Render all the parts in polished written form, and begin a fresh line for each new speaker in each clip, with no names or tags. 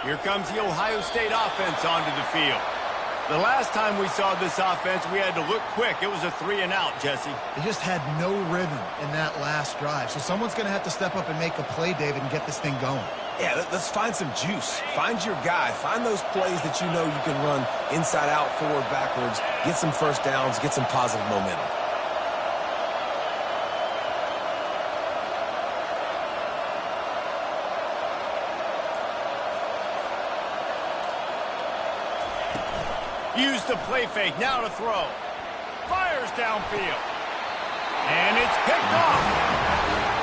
Here comes the Ohio State offense onto the field. The last time we saw this offense, we had to look quick. It was a 3-and-out, Jesse.
They just had no rhythm in that last drive. So someone's going to have to step up and make a play, David, and get this thing going.
Yeah, let's find some juice. Find your guy. Find those plays that you know you can run inside out, forward, backwards. Get some first downs. Get some positive momentum.
Use the play fake, now to throw. Fires downfield. And it's picked off.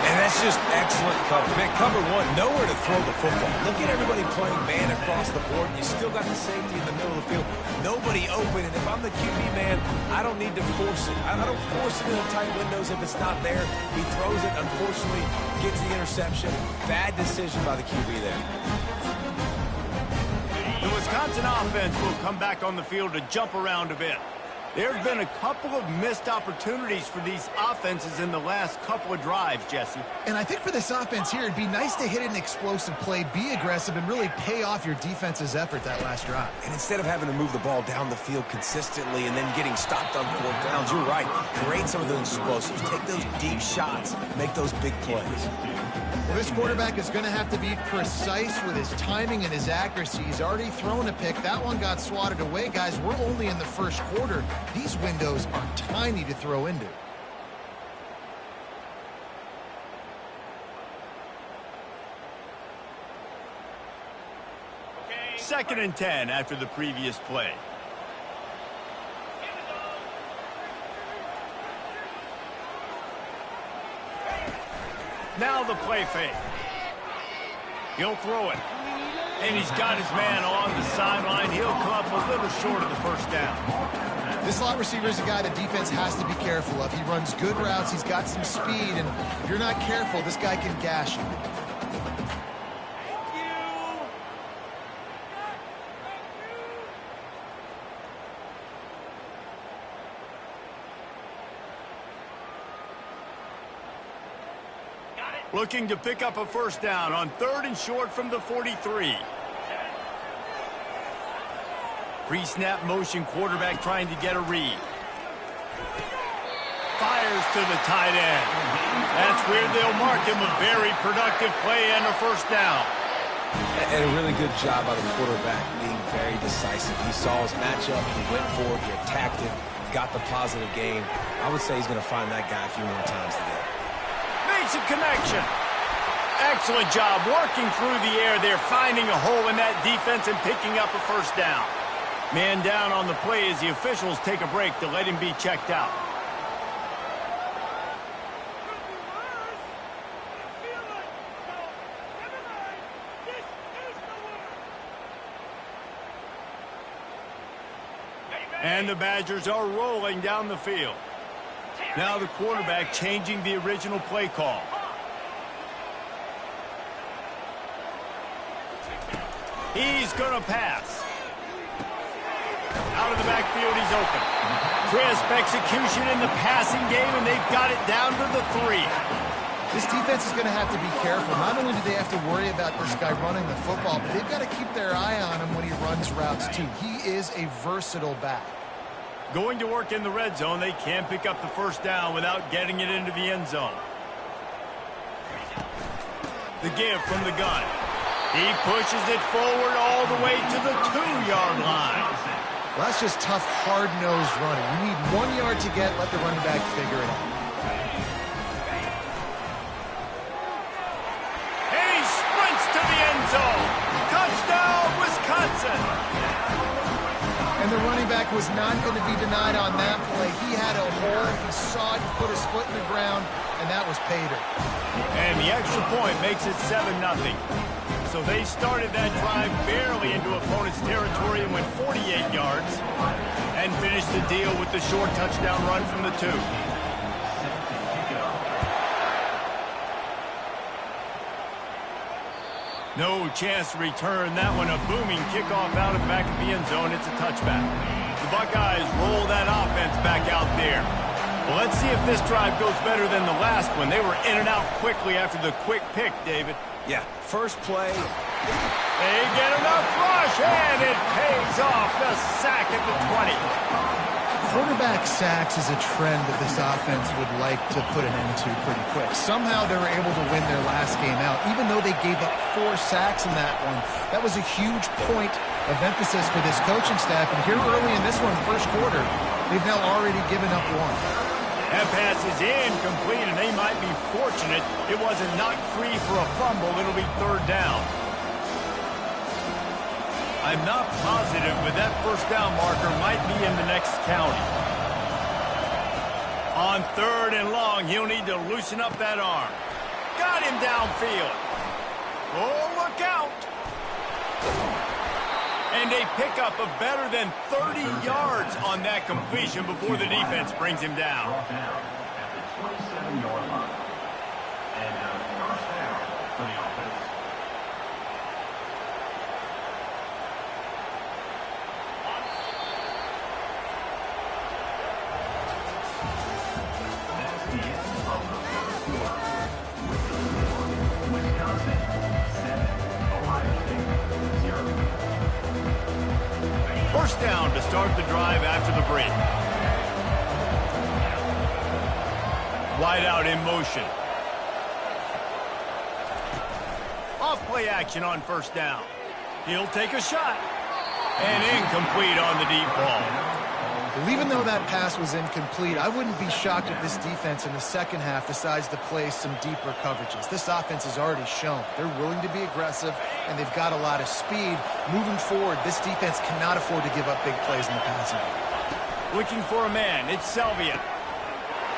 And that's just excellent cover. Man, cover one, nowhere to throw the football. Look at everybody playing man across the board. You still got the safety in the middle of the field. Nobody open, and if I'm the QB man, I don't need to force it. I don't force it into tight windows if it's not there. He throws it, unfortunately, gets the interception. Bad decision by the QB there.
The Wisconsin offense will come back on the field to jump around a bit. There have been a couple of missed opportunities for these offenses in the last couple of drives, Jesse.
And I think for this offense here, it'd be nice to hit an explosive play, be aggressive, and really pay off your defense's effort that last drive.
And instead of having to move the ball down the field consistently and then getting stopped on 4th downs, you're right. Create some of those explosives. Take those deep shots. Make those big plays.
Well, this quarterback is going to have to be precise with his timing and his accuracy. He's already thrown a pick. That one got swatted away. Guys, we're only in the first quarter. These windows are tiny to throw into.
Second and 10 after the previous play. Now the play fake. He'll throw it. And he's got his man on the sideline. He'll come up a little short of the first down.
This slot receiver is a guy the defense has to be careful of. He runs good routes. He's got some speed. And if you're not careful, this guy can gash you.
Looking to pick up a first down on 3rd and short from the 43. Pre-snap motion quarterback trying to get a read. Fires to the tight end. That's where they'll mark him a very productive play and a first down.
And a really good job by the quarterback being very decisive. He saw his matchup, he went for it, he attacked it, got the positive gain. I would say he's going to find that guy a few more times today.
Makes a connection. Excellent job working through the air there, finding a hole in that defense and picking up a first down. Man down on the play as the officials take a break to let him be checked out. And the Badgers are rolling down the field. Now the quarterback changing the original play call. He's going to pass. Out of the backfield, he's open. Crisp execution in the passing game, and they've got it down to the 3.
This defense is going to have to be careful. Not only do they have to worry about this guy running the football, but they've got to keep their eye on him when he runs routes, too. He is a versatile back.
Going to work in the red zone, they can't pick up the first down without getting it into the end zone. The give from the gun. He pushes it forward all the way to the 2-yard line.
Well, that's just tough, hard-nosed running. You need 1 yard to get, let the running back figure it out.
And he sprints to the end zone. Touchdown, Wisconsin.
And the running back was not going to be denied on that play. He had a hole, he saw it, put his foot in the ground, and that was pay dirt.
And the extra point makes it 7-0. So they started that drive barely into opponent's territory and went 48 yards and finished the deal with the short touchdown run from the 2. No chance to return that one. A booming kickoff out of the back of the end zone. It's a touchback. The Buckeyes roll that offense back out there. Well, let's see if this drive goes better than the last one. They were in and out quickly after the quick pick, David.
Yeah, first play.
They get another picks off the sack at the 20.
Quarterback sacks is a trend that this offense would like to put an end to pretty quick. Somehow they were able to win their last game out, even though they gave up 4 sacks in that one. That was a huge point of emphasis for this coaching staff. And here early in this one, first quarter, they've now already given up 1.
That pass is incomplete, and they might be fortunate it wasn't knocked free for a fumble. It'll be 3rd down. I'm not positive, but that first down marker might be in the next county. On 3rd and long, he'll need to loosen up that arm. Got him downfield. Oh, look out. And they pick up a better than 30 yards on that completion before the defense brings him down.
At the 27-yard line. And first down for the offense. That's the end of the first quarter. With the score, Wisconsin 7, Ohio State 0.
First down to start the drive after the break. Wide out in motion. Off play action on first down. He'll take a shot. And incomplete on the deep ball.
Well, even though that pass was incomplete, I wouldn't be shocked if this defense in the second half decides to play some deeper coverages. This offense has already shown they're willing to be aggressive, and they've got a lot of speed. Moving forward, this defense cannot afford to give up big plays in the passing game.
Looking for a man. It's Selvia.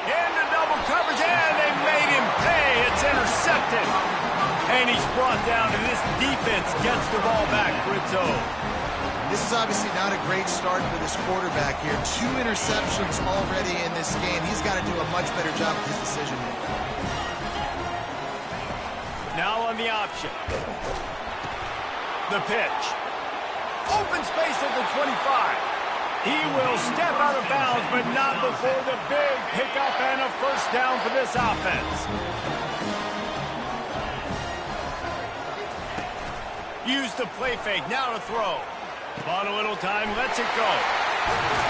Into double coverage, and they made him pay. It's intercepted. And he's brought down, and this defense gets the ball back for its own.
This is obviously not a great start for this quarterback here. 2 interceptions already in this game. He's got to do a much better job with his decision making.
Now on the option. The pitch. Open space at the 25. He will step out of bounds, but not before the big pickup and a first down for this offense. Use the play fake, now to throw. Bought a little time, lets it go.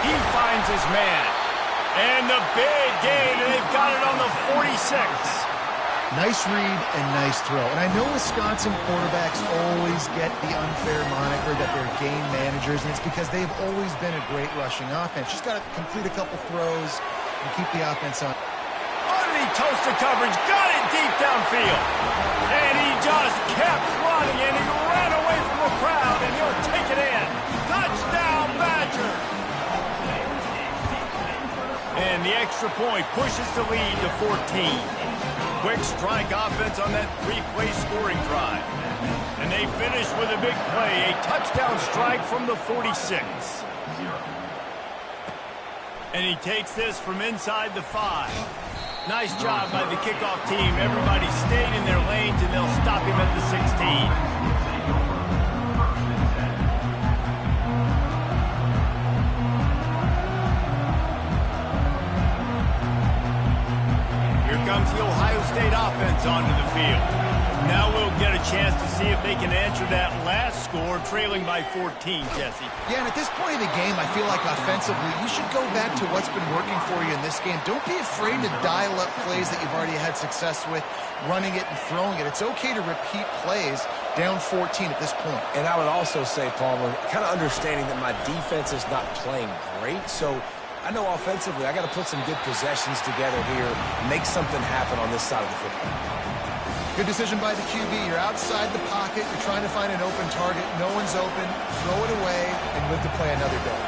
He finds his man. And the big gain, and they've got it on the 46.
Nice read and nice throw. And I know Wisconsin quarterbacks always get the unfair moniker that they're game managers, and it's because they've always been a great rushing offense. Just got to complete a couple throws and keep the offense on.
Underneath toasted coverage, got it deep downfield. And he just kept running, and he ran away from the crowd, and he'll take it in. Touchdown, Badger! And the extra point pushes the lead to 14. Quick strike offense on that 3-play scoring drive. And they finish with a big play, a touchdown strike from the 46. And he takes this from inside the 5. Nice job by the kickoff team. Everybody stayed in their lanes, and they'll stop him at the 16. Comes the Ohio State offense onto the field. Now we'll get a chance to see if they can answer that last score, trailing by 14, Jesse.
Yeah, and at this point of the game, I feel like offensively, you should go back to what's been working for you in this game. Don't be afraid to dial up plays that you've already had success with, running it and throwing it. It's okay to repeat plays down 14 at this point.
And I would also say, Palmer, kind of understanding that my defense is not playing great, so I know offensively I got to put some good possessions together here, make something happen on this side of the football.
Good decision by the QB. You're outside the pocket. You're trying to find an open target. No one's open. Throw it away and live to play another day.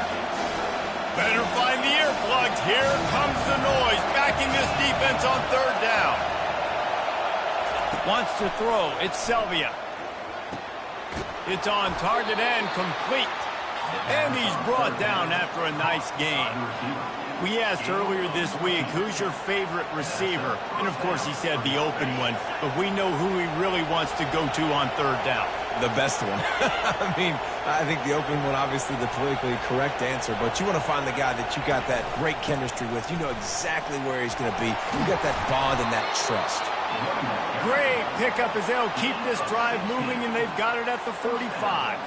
Better find the earplugs. Here comes the noise, backing this defense on 3rd down. Wants to throw. It's Selvia. It's on target and complete. And he's brought down after a nice game. We asked earlier this week, who's your favorite receiver? And, of course, he said the open one. But we know who he really wants to go to on 3rd down.
The best one. I mean, I think the open one, obviously the politically correct answer. But you want to find the guy that you got that great chemistry with. You know exactly where he's going to be. You got that bond and that trust.
Great pickup as they'll keep this drive moving, and they've got it at the 45.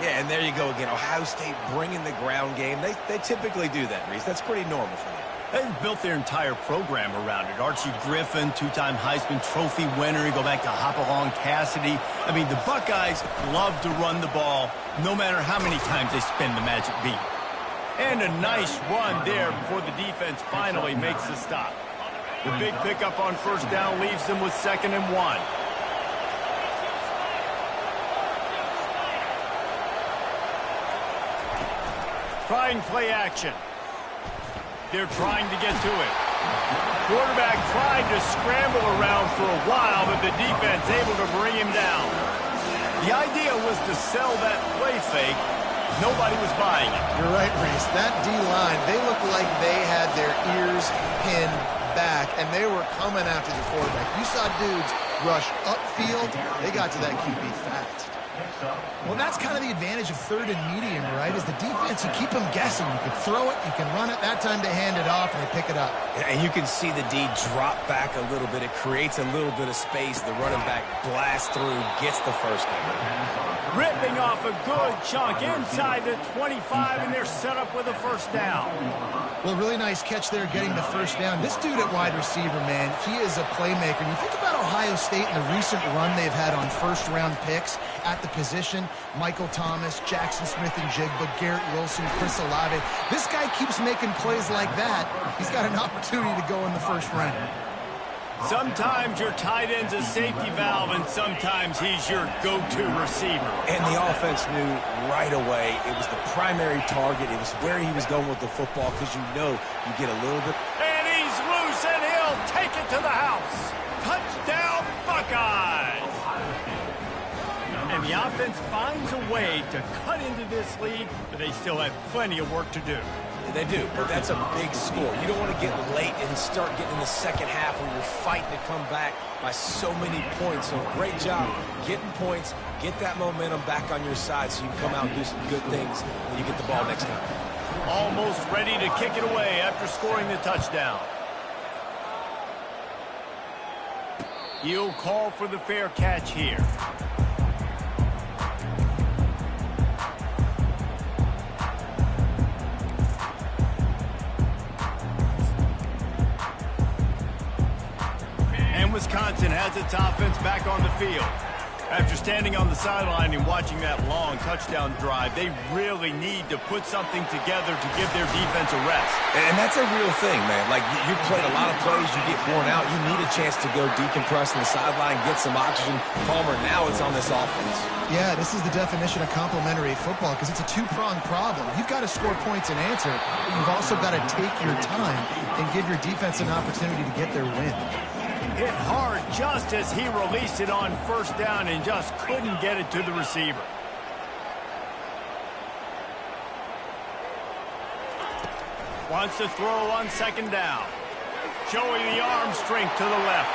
Yeah, and there you go again. Ohio State bringing the ground game. They typically do that, Reese. That's pretty normal for them.
They've built their entire program around it. Archie Griffin, two-time Heisman Trophy winner. You go back to Hopalong Cassidy. I mean, the Buckeyes love to run the ball, no matter how many times they spin the magic beat. And a nice run there before the defense finally makes the stop. The big pickup on first down leaves them with 2nd and 1. Trying play action. They're trying to get to it. Quarterback tried to scramble around for a while, but the defense able to bring him down. The idea was to sell that play fake. Nobody was buying it.
You're right, Reese. That D-line, they looked like they had their ears pinned back, and they were coming after the quarterback. You saw dudes rush upfield. They got to that QB fast. Well, that's kind of the advantage of 3rd and medium, right? Is the defense, you keep them guessing. You can throw it, you can run it. That time they hand it off and they pick it up.
And you can see the D drop back a little bit. It creates a little bit of space. The running back blasts through, gets the first down.
Ripping off a good chunk inside the 25, and they're set up with a first down.
Well, really nice catch there getting the first down. This dude at wide receiver, man, he is a playmaker. And you think about Ohio State and the recent run they've had on first-round picks at the position. Michael Thomas, Jackson Smith and Jigba, Garrett Wilson, Chris Olave. This guy keeps making plays like that. He's got an opportunity to go in the first round.
Sometimes your tight end's a safety valve, and sometimes he's your go-to receiver.
And the offense knew right away it was the primary target. It was where he was going with the football, because you know you get a little bit.
And he's loose, and he'll take it to the house. Touchdown, Buckeyes! And the offense finds a way to cut into this lead, but they still have plenty of work to do.
They do, but that's a big score. You don't want to get late and start getting in the second half where you're fighting to come back by so many points. So great job getting points, get that momentum back on your side so you can come out and do some good things when you get the ball next time.
Almost ready to kick it away after scoring the touchdown. He'll call for the fair catch here. Wisconsin has its offense back on the field. After standing on the sideline and watching that long touchdown drive, they really need to put something together to give their defense a rest.
And that's a real thing, man. Like, you played a lot of plays, you get worn out, you need a chance to go decompress on the sideline, get some oxygen. Palmer, now it's on this offense.
Yeah, this is the definition of complementary football, because it's a two-pronged problem. You've got to score points and answer, but you've also got to take your time and give your defense an opportunity to get their win.
Hit hard just as he released it on first down and just couldn't get it to the receiver. Wants to throw on second down. Showing the arm strength to the left.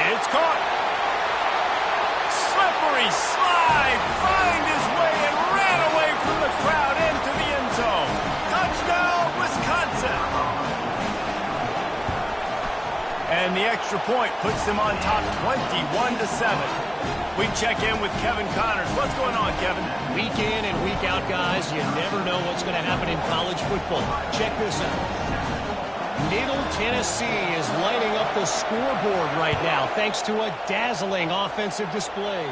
It's caught. Slippery slide. Find his way and ran away from the crowd into the end zone. Touchdown, Wisconsin. And the extra point puts them on top 21-7. We check in with Kevin Connors. What's going on, Kevin?
Week in and week out, guys, you never know what's going to happen in college football. Check this out. Middle Tennessee is lighting up the scoreboard right now thanks to a dazzling offensive display.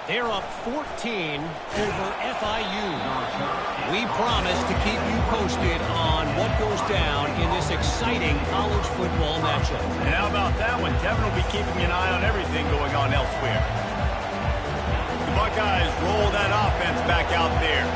They're up 14 over FIU. We promise to keep you posted on what goes down in this exciting college football matchup.
And how about that one? Kevin will be keeping an eye on everything going on elsewhere. The Buckeyes roll that offense back out there.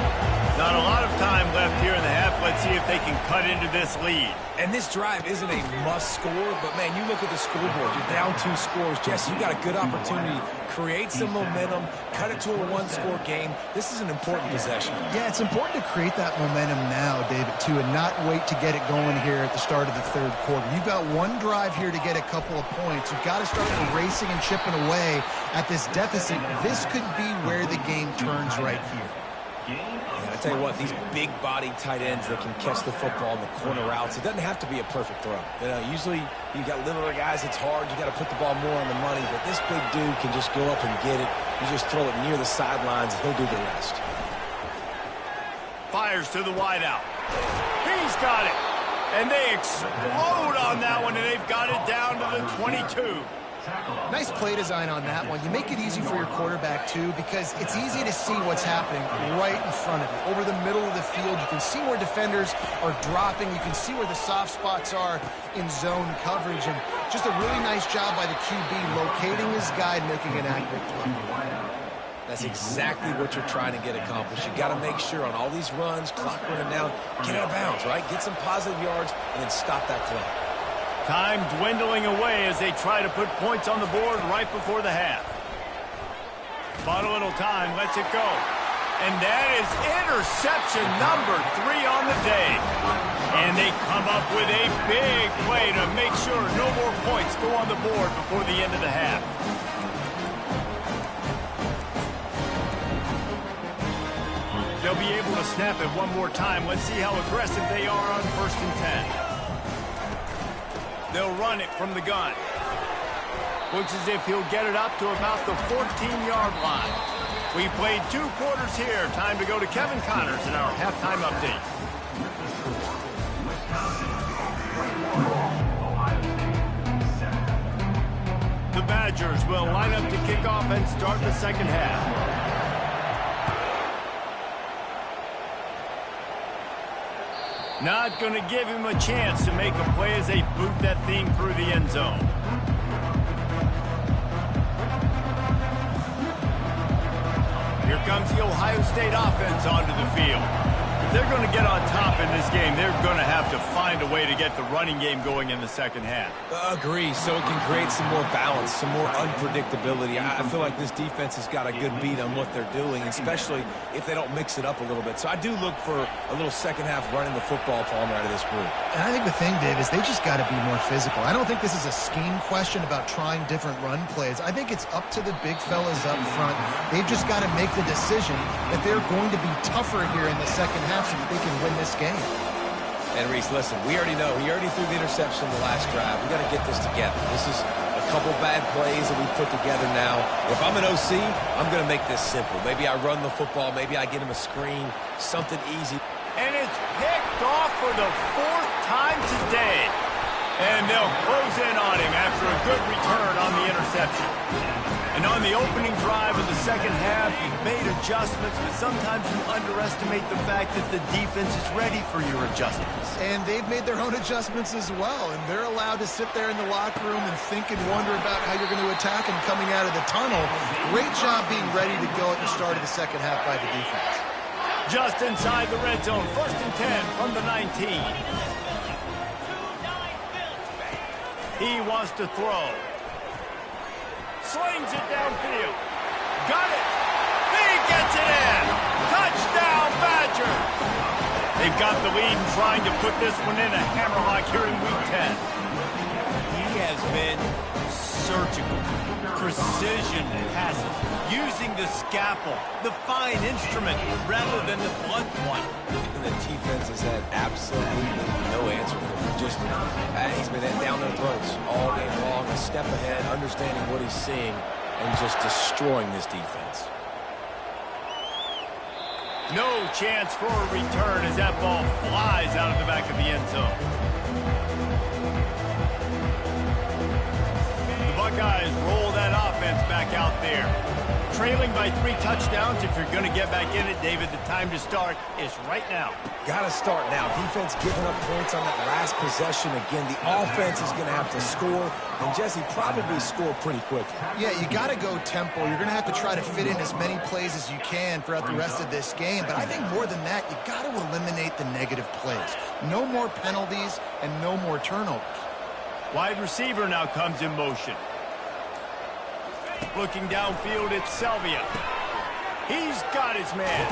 Not a lot of time left here in the half. Let's see if they can cut into this lead.
And this drive isn't a must score, but, man, you look at the scoreboard. You're down 2 scores. Jesse, you got a good opportunity. Create some momentum. Cut it to a 1-score game. This is an important possession.
Yeah, it's important to create that momentum now, David, too, and not wait to get it going here at the start of the third quarter. You've got one drive here to get a couple of points. You've got to start erasing and chipping away at this deficit. This could be where the game turns right here.
And I tell you what, these big-bodied tight ends that can catch the football in the corner routes, it doesn't have to be a perfect throw. You know, usually you got littler guys, it's hard. You got to put the ball more on the money. But this big dude can just go up and get it. You just throw it near the sidelines, and he'll do the rest.
Fires to the wideout. He's got it. And they explode on that one, and they've got it down to the 22.
Nice play design on that one. You make it easy for your quarterback, too, because it's easy to see what's happening right in front of you. Over the middle of the field, you can see where defenders are dropping. You can see where the soft spots are in zone coverage. And just a really nice job by the QB locating his guy and making an accurate throw.
That's exactly what you're trying to get accomplished. You got to make sure on all these runs, clock running down, get out of bounds, right? Get some positive yards and then stop that clock.
Time dwindling away as they try to put points on the board right before the half. But a little time, lets it go. And that is interception number 3 on the day. And they come up with a big play to make sure no more points go on the board before the end of the half. They'll be able to snap it one more time. Let's see how aggressive they are on 1st and 10. They'll run it from the gun. Looks as if he'll get it up to about the 14-yard line. We've played 2 quarters here. Time to go to Kevin Connors in our halftime update. The Badgers will line up to kick off and start the second half. Not going to give him a chance to make a play as they boot that thing through the end zone. Here comes the Ohio State offense onto the field. If they're going to get on top in this game, they're going to have to find a way to get the running game going in the second half.
Agree, so it can create some more balance, some more unpredictability. I feel like this defense has got a good beat on what they're doing, especially if they don't mix it up a little bit. So I do look for a little second half running the football palm out of this group.
And I think the thing, Dave, is they just got to be more physical. I don't think this is a scheme question about trying different run plays. I think it's up to the big fellas up front. They've just got to make the decision that they're going to be tougher here in the second half so that they can win this game.
And Reese, listen, we already know. He already threw the interception the last drive. We got to get this together. This is a couple bad plays that we put together now. If I'm an OC, I'm going to make this simple. Maybe I run the football. Maybe I get him a screen, something easy.
And it's picked off for the 4th time today. And they'll close in on him after a good return on the interception. And on the opening drive of the second half, you've made adjustments, but sometimes you underestimate the fact that the defense is ready for your adjustments.
And they've made their own adjustments as well, and they're allowed to sit there in the locker room and think and wonder about how you're going to attack them coming out of the tunnel. Great job being ready to go at the start of the second half by the defense.
Just inside the red zone, 1st and 10 from the 19. He wants to throw. Slings it downfield. Got it. He gets it in. Touchdown, Badgers. They've got the lead and trying to put this one in a hammerlock here in Week 10. He has been surgical. Precision passes. Using the scalpel, the fine instrument, rather than the blunt one.
And the defense has had absolutely no answer for him. Just, he's been down their throats all game long, a step ahead, understanding what he's seeing, and just destroying this defense.
No chance for a return as that ball flies out of the back of the end zone. The Buckeyes roll that offense back out there. Trailing by 3 touchdowns. If you're going to get back in it, David, the time to start is right now.
Got to start now. Defense giving up points on that last possession. Again, the offense is going to have to score, and Jesse probably score pretty quickly.
Yeah, you got to go tempo. You're going to have to try to fit in as many plays as you can throughout the rest of this game. But I think more than that, you got to eliminate the negative plays. No more penalties and no more turnovers.
Wide receiver now comes in motion. Looking downfield, it's Selvia. He's got his man.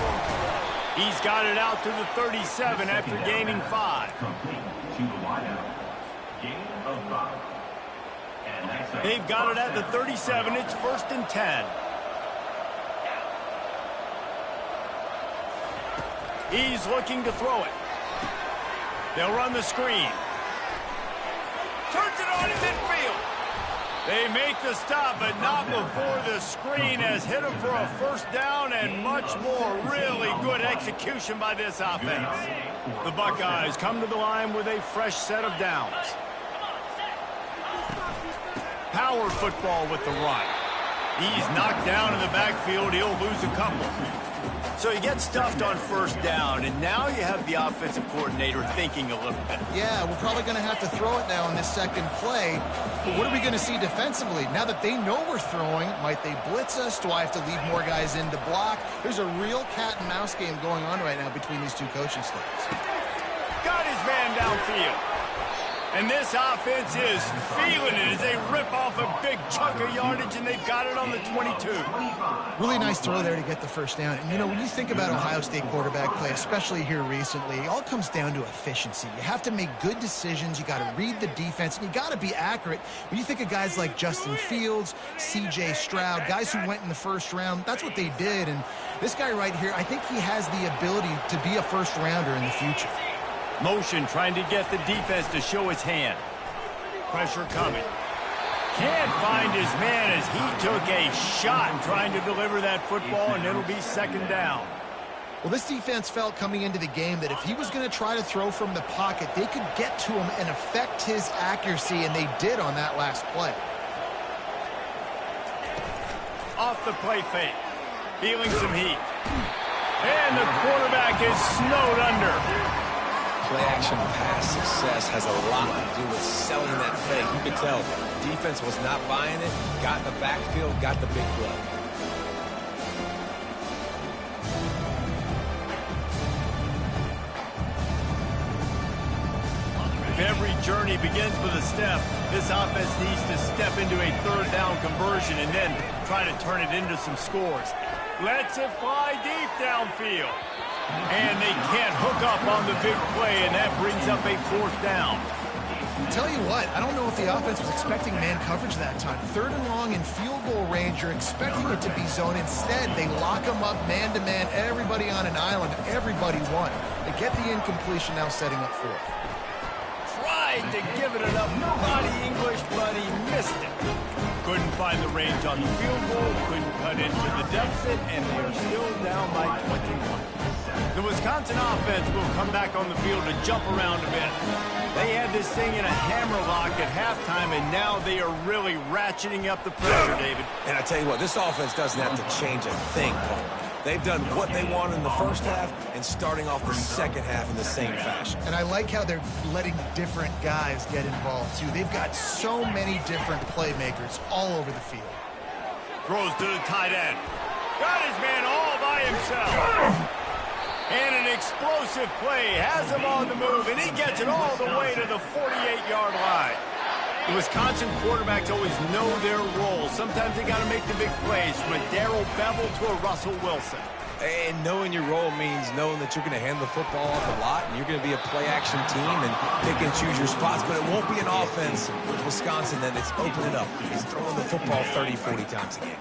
He's got it out to the 37 after gaining 5.
Complete to the wideout. Gain of 5. And that's
They've got it at the 37. It's 1st and 10. He's looking to throw it. They'll run the screen. Turns it on in midfield. They make the stop, but not before the screen has hit him for a first down and much more. Really good execution by this offense. The Buckeyes come to the line with a fresh set of downs. Power football with the run. He's knocked down in the backfield. He'll lose a couple. So he gets stuffed on first down, and now you have the offensive coordinator thinking a little bit.
Yeah, we're probably going to have to throw it now in this second play. But what are we going to see defensively? Now that they know we're throwing, might they blitz us? Do I have to leave more guys in to block? There's a real cat and mouse game going on right now between these two coaching staffs.
Got his man downfield. And this offense is feeling it as they rip off a big chunk of yardage, and they've got it on the 22.
Really nice throw there to get the first down. And, you know, when you think about Ohio State quarterback play, especially here recently, it all comes down to efficiency. You have to make good decisions. You got to read the defense, and you got to be accurate. When you think of guys like Justin Fields, C.J. Stroud, guys who went in the first round, that's what they did. And this guy right here, I think he has the ability to be a first-rounder in the future.
Motion trying to get the defense to show his hand. Pressure coming. Can't find his man as he took a shot trying to deliver that football, and it'll be second down.
Well, this defense felt coming into the game that if he was going to try to throw from the pocket, they could get to him and affect his accuracy, and they did on that last play.
Off the play fake. Feeling some heat. And the quarterback is snowed under.
Play-action pass success has a lot to do with selling that fake. You could tell defense was not buying it, got in the backfield, got the big play.
If every journey begins with a step, this offense needs to step into a third down conversion and then try to turn it into some scores. Lets it fly deep downfield. And they can't hook up on the big play, and that brings up a fourth down.
Tell you what, I don't know if the offense was expecting man coverage that time. Third and long in field goal range, you're expecting it to be zone. Instead, they lock them up man-to-man, everybody on an island, everybody won. They get the incompletion, now setting up fourth.
Tried to give it enough body English, but he missed it. Couldn't find the range on the field goal, couldn't cut into the deficit, and they're still down by 21. The Wisconsin offense will come back on the field to jump around a bit. They had this thing in a hammerlock at halftime, and now they are really ratcheting up the pressure, David.
And I tell you what, this offense doesn't have to change a thing, Paul. They've done what they want in the first half and starting off the second half in the same fashion.
And I like how they're letting different guys get involved, too. They've got so many different playmakers all over the field.
Throws to the tight end. Got his man all by himself. And an explosive play has him on the move, and he gets it all the way to the 48-yard line. The Wisconsin quarterbacks always know their role. Sometimes they got to make the big plays, from a Darrell Bevel to a Russell Wilson.
And knowing your role means knowing that you're going to hand the football off a lot, and you're going to be a play-action team and pick and choose your spots, but it won't be an offense with Wisconsin that it's open it up. It's throwing the football 30, 40 times a game.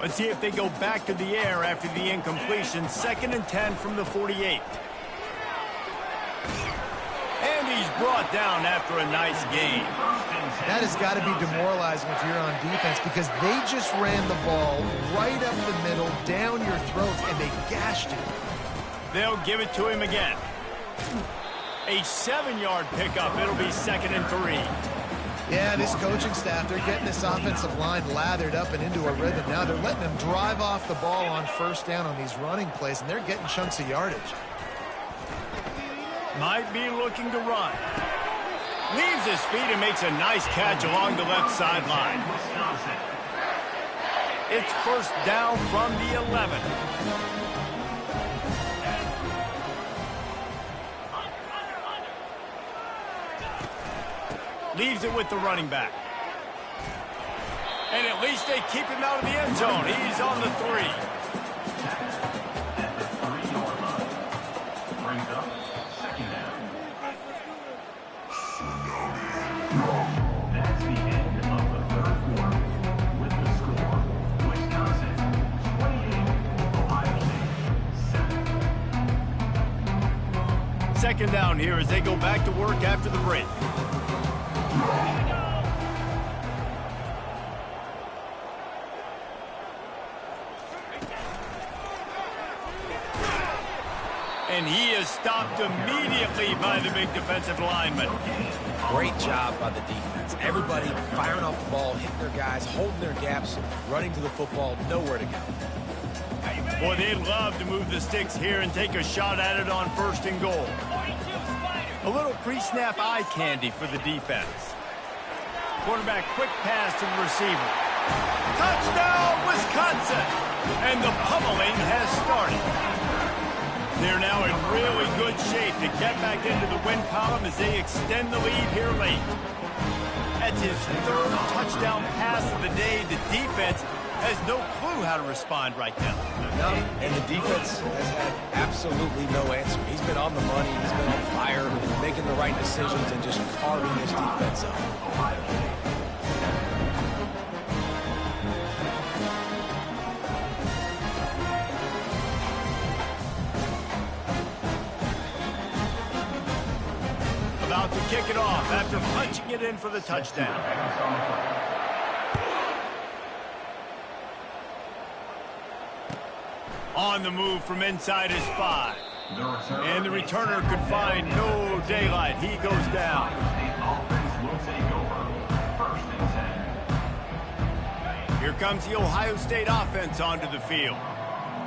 Let's see if they go back to the air after the incompletion. 2nd and 10 from the 48. And he's brought down after a nice gain.
That has got to be demoralizing if you're on defense, because they just ran the ball right up the middle, down your throats, and they gashed you.
They'll give it to him again. A 7-yard pickup. It'll be 2nd and 3.
Yeah, this coaching staff, they're getting this offensive line lathered up and into a rhythm. Now they're letting them drive off the ball on first down on these running plays, and they're getting chunks of yardage.
Might be looking to run. Leaves his feet and makes a nice catch along the left sideline. It's first down from the 11. Leaves it with the running back. And at least they keep him out of the end zone. He's on the 3.
At the 3-yard line. Brings up second down. That's the end of the third quarter. With the score, Wisconsin 28, Ohio State 7.
Second down here as they go back to work after the break. And he is stopped immediately by the big defensive lineman.
Great job by the defense. Everybody firing off the ball, hitting their guys, holding their gaps, running to the football, nowhere to go.
Boy, they'd love to move the sticks here and take a shot at it on 1st and goal. A little pre-snap eye candy for the defense. Quarterback quick pass to the receiver. Touchdown, Wisconsin! And the pummeling has started. They're now in really good shape to get back into the win column as they extend the lead here late. That's his 3rd touchdown pass of the day. The defense has no clue how to respond right now.
No, and the defense has had absolutely no answer. He's been on the money, he's been on fire, making the right decisions and just carving this defense up.
About to kick it off after punching it in for the touchdown. On the move from inside his 5. And the returner could find no daylight. He goes down. Here comes the Ohio State offense onto the field.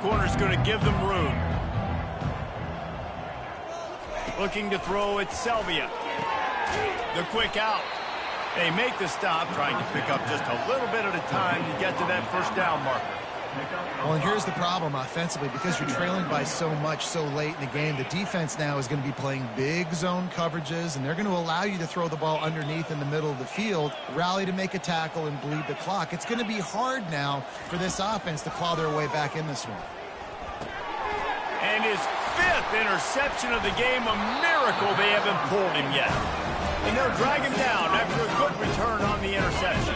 Corner's going to give them room. Looking to throw it, Selvia. The quick out. They make the stop, trying to pick up just a little bit at a time to get to that 1st down marker.
Well, and here's the problem offensively. Because you're trailing by so much so late in the game, the defense now is going to be playing big zone coverages, and they're going to allow you to throw the ball underneath in the middle of the field, rally to make a tackle, and bleed the clock. It's going to be hard now for this offense to claw their way back in this one.
And his 5th interception of the game, a miracle they haven't pulled him yet. And they'll drag him down after a good return on the interception.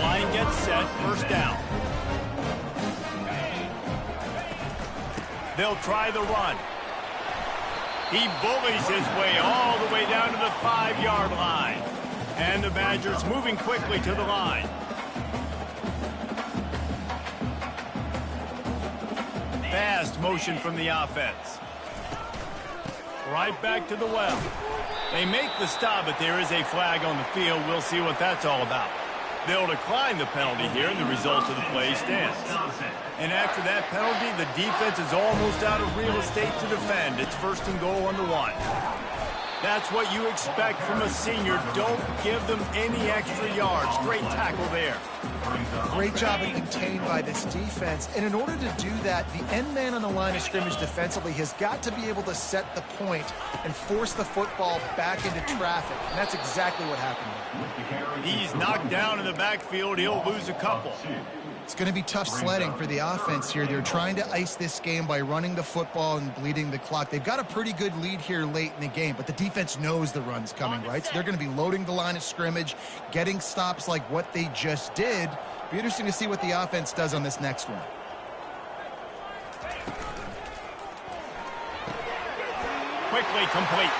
Line gets set, 1st down. They'll try the run. He bullies his way all the way down to the 5-yard line. And the Badgers moving quickly to the line. Fast motion from the offense. Right back to the well. They make the stop, but there is a flag on the field. We'll see what that's all about. They'll decline the penalty here, and the result of the play stands. And after that penalty, the defense is almost out of real estate to defend. It's 1st and goal on the 1. That's what you expect from a senior. Don't give them any extra yards. Great tackle there.
Great job of contained by this defense. And in order to do that, the end man on the line of scrimmage defensively has got to be able to set the point and force the football back into traffic. And that's exactly what happened.
He's knocked down in the backfield. He'll lose a couple.
It's going to be tough sledding for the offense here. They're trying to ice this game by running the football and bleeding the clock. They've got a pretty good lead here late in the game, but the defense knows the run's coming, right? So they're going to be loading the line of scrimmage, getting stops like what they just did. Be interesting to see what the offense does on this next one.
Quickly complete.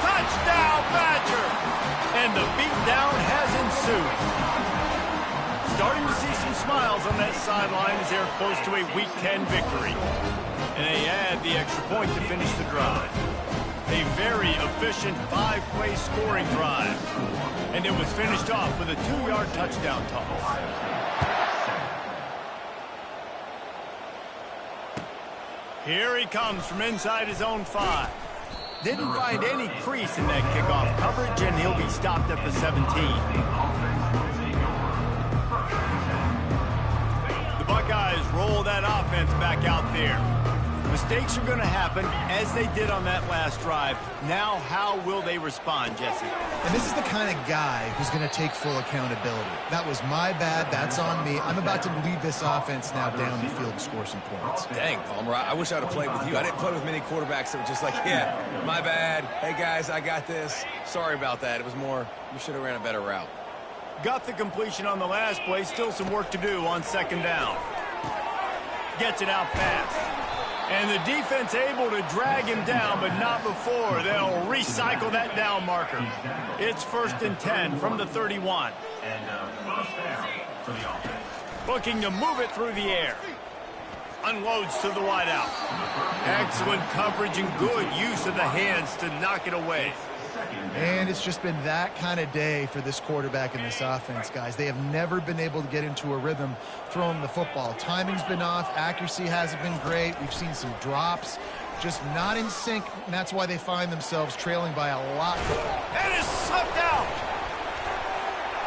Touchdown, Badger! And the beatdown has ensued. Starting to see some smiles on that sideline as they're close to a Week 10 victory. And they add the extra point to finish the drive. A very efficient 5-play scoring drive. And it was finished off with a 2-yard touchdown toss. Here he comes from inside his own 5. Didn't find any crease in that kickoff coverage, and he'll be stopped at the 17. Buckeyes roll that offense back out there. Mistakes are going to happen, as they did on that last drive. Now, how will they respond, Jesse?
And this is the kind of guy who's going to take full accountability. That was my bad. That's on me. I'm about to lead this offense now down the field to score some points.
Dang, Palmer, I wish I'd have played with you. I didn't play with many quarterbacks that were just like, yeah, my bad. Hey, guys, I got this. Sorry about that. It was more, you should have ran a better route.
Got the completion on the last play. Still some work to do on 2nd down. Gets it out fast. And the defense able to drag him down, but not before. They'll recycle that down marker. It's 1st and 10 from the 31.
And first down for the offense.
Looking to move it through the air. Unloads to the wideout. Excellent coverage and good use of the hands to knock it away.
And it's just been that kind of day for this quarterback and this offense, guys. They have never been able to get into a rhythm throwing the football. Timing's been off. Accuracy hasn't been great. We've seen some drops. Just not in sync, and that's why they find themselves trailing by a lot.
And it's slipped out.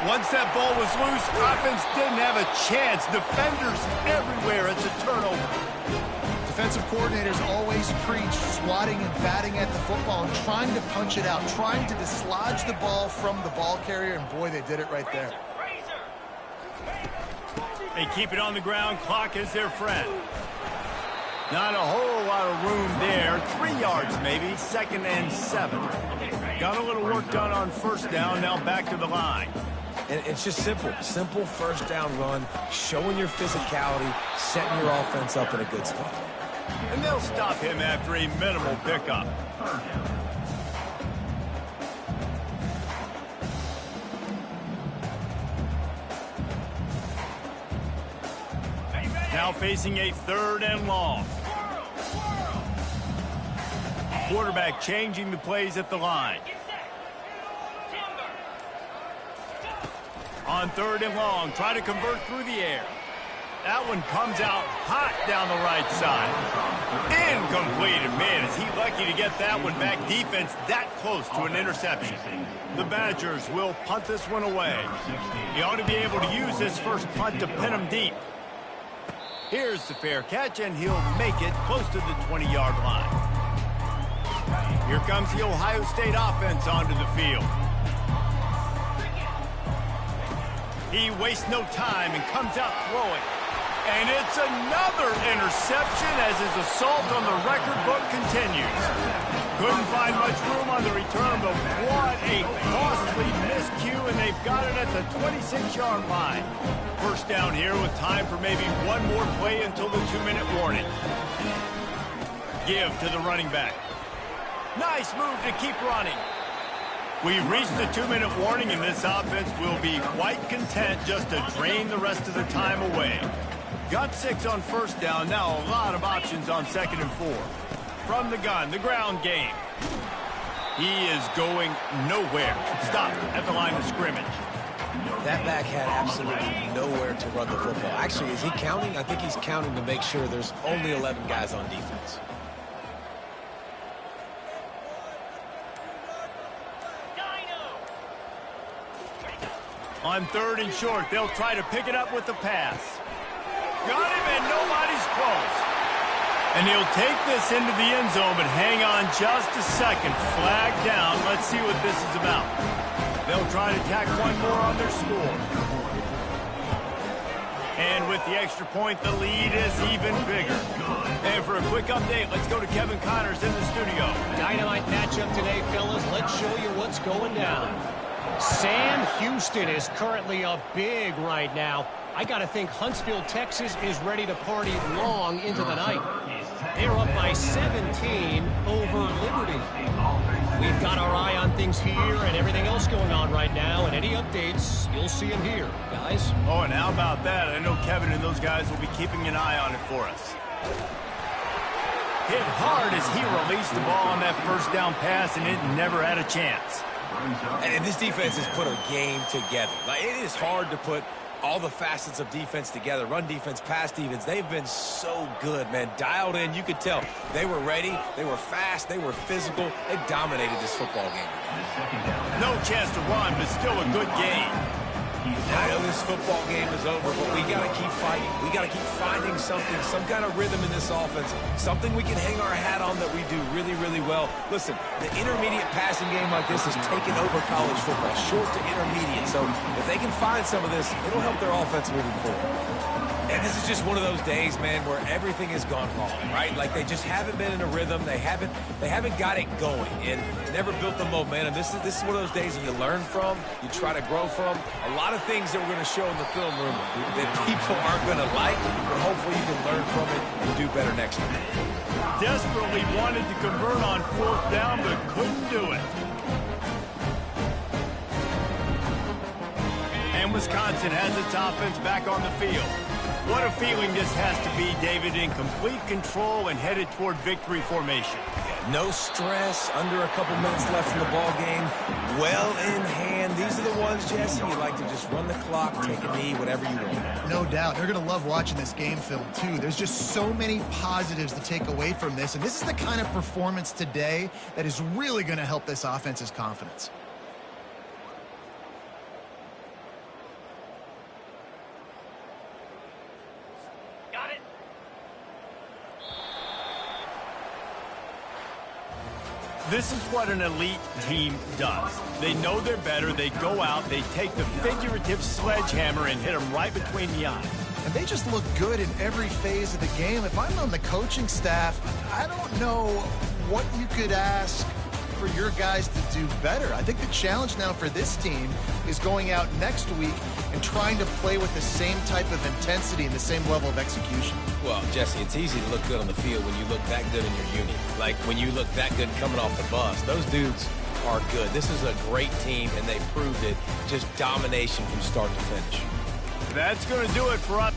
Once that ball was loose, offense didn't have a chance. Defenders everywhere. It's a turnover.
Defensive coordinators always preach swatting and batting at the football and trying to punch it out, trying to dislodge the ball from the ball carrier, and boy, they did it right there.
They keep it on the ground. Clock is their friend. Not a whole lot of room there. 3 yards maybe. 2nd and 7. Got a little work done on 1st down. Now back to the line.
And it's just simple. Simple 1st down run, showing your physicality, setting your offense up in a good spot.
And they'll stop him after a minimal pickup. Now facing a 3rd and long. Quarterback changing the plays at the line. On 3rd and long, try to convert through the air. That one comes out hot down the right side. Incomplete. And man, is he lucky to get that one back. Defense that close to an interception. The Badgers will punt this one away. He ought to be able to use this first punt to pin him deep. Here's the fair catch, and he'll make it close to the 20-yard line. Here comes the Ohio State offense onto the field. He wastes no time and comes out throwing. And it's another interception as his assault on the record book continues. Couldn't find much room on the return, but what a costly miscue, and they've got it at the 26-yard line. 1st down here with time for maybe one more play until the 2-minute warning. Give to the running back. Nice move to keep running. We've reached the 2-minute warning, and this offense will be quite content just to drain the rest of the time away. Got 6 on 1st down. Now a lot of options on 2nd and 4. From the gun, the ground game. He is going nowhere. Stopped at the line of scrimmage.
That back had absolutely nowhere to run the football. Actually, is he counting? I think he's counting to make sure there's only 11 guys on defense.
On 3rd and short, they'll try to pick it up with the pass. Got him, and nobody's close. And he'll take this into the end zone, but hang on just a second. Flag down. Let's see what this is about. They'll try to tack one more on their score. And with the extra point, the lead is even bigger. And for a quick update, let's go to Kevin Connors in the studio.
Dynamite matchup today, fellas. Let's show you what's going down. Sam Houston is currently up big right now. I got to think Huntsville, Texas is ready to party long into the night. They're up by 17 over Liberty. We've got our eye on things here and everything else going on right now, and any updates, you'll see them here, guys.
Oh, and how about that? I know Kevin and those guys will be keeping an eye on it for us. Hit hard as he released the ball on that 1st down pass, and it never had a chance.
And this defense has put a game together. Like, it is hard to put all the facets of defense together. Run defense, pass defense. They've been so good, man. Dialed in. You could tell they were ready. They were fast. They were physical. They dominated this football game.
No chance to run, but still a good game.
I know this football game is over, but we got to keep fighting. We got to keep finding something, some kind of rhythm in this offense, something we can hang our hat on that we do really, really well. Listen, the intermediate passing game like this has taken over college football, short to intermediate. So if they can find some of this, it'll help their offense moving forward. And this is just one of those days, man, where everything has gone wrong, right? Like they just haven't been in a rhythm. They haven't got it going and never built the momentum. This is one of those days that you learn from, you try to grow from. A lot of things that we're going to show in the film room that people aren't going to like, but hopefully you can learn from it and do better next time.
Desperately wanted to convert on 4th down, but couldn't do it. And Wisconsin has its offense back on the field. What a feeling this has to be, David, in complete control and headed toward victory formation.
Yeah, no stress, under a couple minutes left in the ball game, well in hand. These are the ones, Jesse, you like to just run the clock, take a knee, whatever you want.
No doubt. They're going to love watching this game film, too. There's just so many positives to take away from this, and this is the kind of performance today that is really going to help this offense's confidence.
This is what an elite team does. They know they're better. They go out, they take the figurative sledgehammer and hit them right between the eyes.
And they just look good in every phase of the game. If I'm on the coaching staff, I don't know what you could ask for your guys to do better. I think the challenge now for this team is going out next week and trying to play with the same type of intensity and the same level of execution.
Well, Jesse, it's easy to look good on the field when you look that good in your uni. Like when you look that good coming off the bus. Those dudes are good. This is a great team, and they proved it. Just domination from start to finish.
That's going to do it for us.